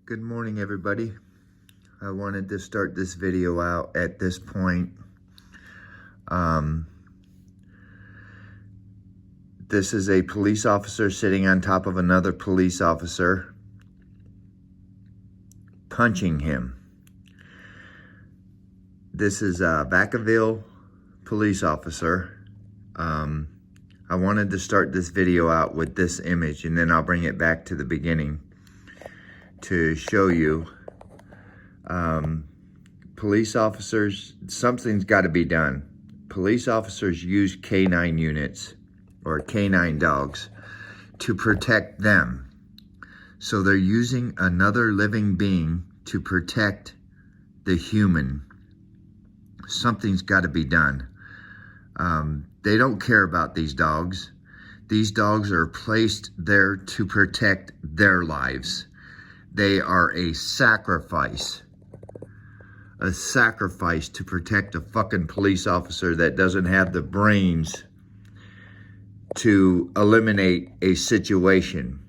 Good morning, everybody. I wanted to start this video out at this point. This is a police officer sitting on top of another police officer, punching him. This is a Vacaville police officer. I wanted to start this video out with this image, and then I'll bring it back to the beginning to show you. Police officers, something's got to be done. Police officers use canine units or canine dogs to protect them. So they're using another living being to protect the human. Something's got to be done. They don't care about these dogs. These dogs are placed there to protect their lives. They are a sacrifice to protect a fucking police officer that doesn't have the brains to eliminate a situation.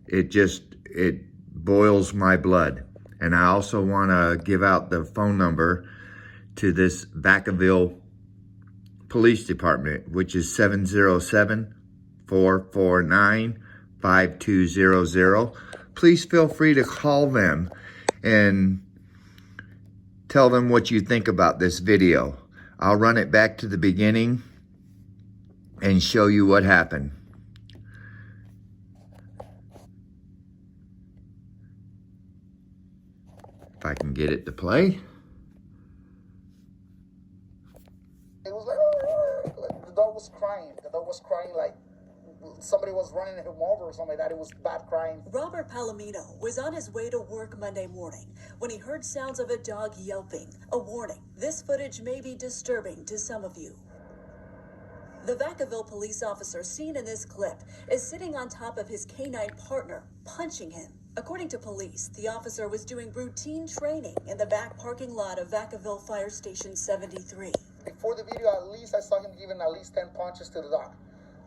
It boils my blood. And I also want to give out the phone number to this Vacaville Police Department, which is 707-449-5200. Please feel free to call them and tell them what you think about this video. I'll run it back to the beginning and show you what happened. If I can get it to play. It was like the dog was crying. The dog was crying like somebody was running him over or something like that. It was bad crying. Robert Palomino was on his way to work Monday morning when he heard sounds of a dog yelping. A warning, this footage may be disturbing to some of you. The Vacaville police officer seen in this clip is sitting on top of his canine partner, punching him. According to police, the officer was doing routine training in the back parking lot of Vacaville Fire Station 73. Before the video, at least I saw him giving at least 10 punches to the dog.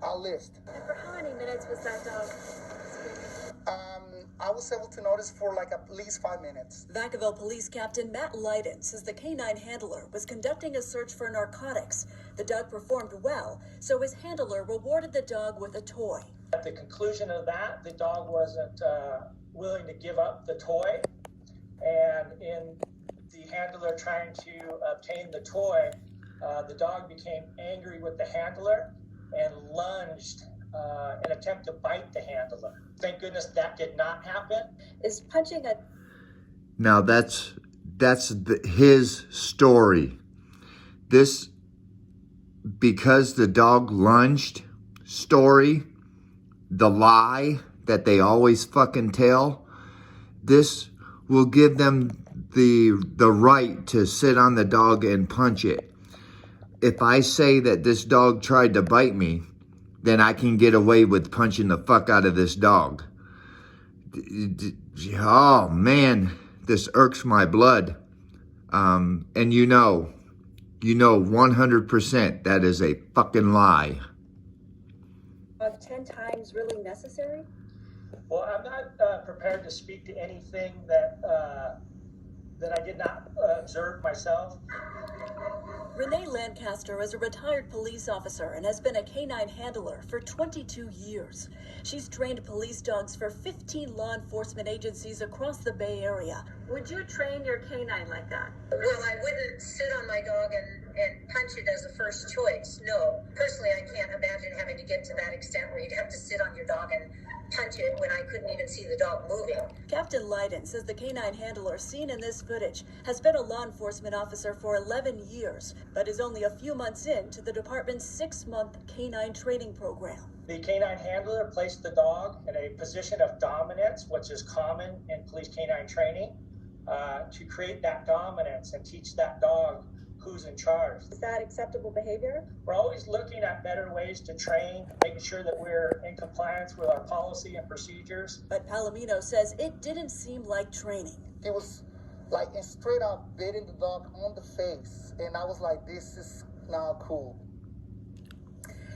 At least. And for how many minutes was that dog screaming? I was able to notice for like at least 5 minutes. Vacaville Police Captain Matt Lydon says the canine handler was conducting a search for narcotics. The dog performed well, so his handler rewarded the dog with a toy. At the conclusion of that, the dog wasn't willing to give up the toy. And in the handler trying to obtain the toy, the dog became angry with the handler and lunged in an attempt to bite the handler. Thank goodness that did not happen. Is punching a... Now that's his story. This, because the dog lunged story, the lie that they always fucking tell, this will give them the right to sit on the dog and punch it. If I say that this dog tried to bite me, then I can get away with punching the fuck out of this dog. Oh man, this irks my blood. And you know 100% that is a fucking lie. 10 times really necessary? Well, I'm not prepared to speak to anything that I did not observe myself. Renee Lancaster is a retired police officer and has been a canine handler for 22 years. She's trained police dogs for 15 law enforcement agencies across the Bay Area. Would you train your canine like that? Well, I wouldn't sit on my dog and punch it as a first choice. No. Personally, I can't imagine having to get to that extent where you'd have to sit on your dog and punch it when I couldn't even see the dog moving. Captain Lydon says the canine handler seen in this footage has been a law enforcement officer for 11 years, but is only a few months into the department's 6-month canine training program. The canine handler placed the dog in a position of dominance, which is common in police canine training, to create that dominance and teach that dog who's in charge. Is that acceptable behavior? We're always looking at better ways to train, making sure that we're in compliance with our policy and procedures. But Palomino says it didn't seem like training. It was like straight up beating the dog on the face. And I was like, this is not cool.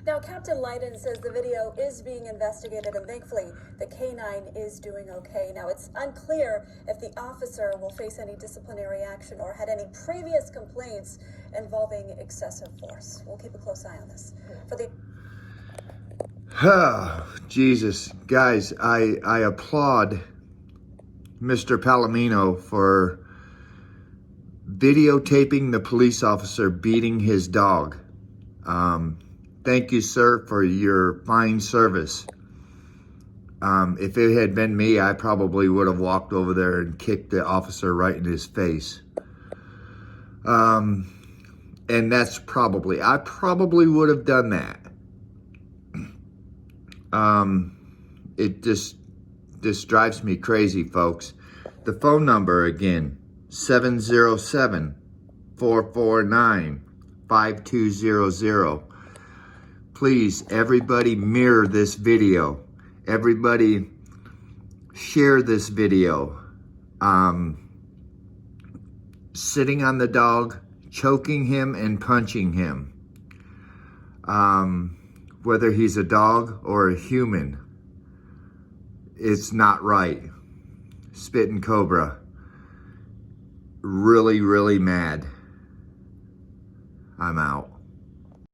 Now, Captain Leiden says the video is being investigated, and thankfully, the K9 is doing okay. Now, it's unclear if the officer will face any disciplinary action or had any previous complaints involving excessive force. We'll keep a close eye on this. For the Jesus, guys, I applaud Mr. Palomino for videotaping the police officer beating his dog. Thank you, sir, for your fine service. If it had been me, I probably would have walked over there and kicked the officer right in his face. And that's I probably would have done that. It just drives me crazy, folks. The phone number again, 707-449-5200. Please, everybody mirror this video. Everybody share this video. Sitting on the dog, choking him and punching him. Whether he's a dog or a human, it's not right. Spitting cobra. Really, really mad. I'm out.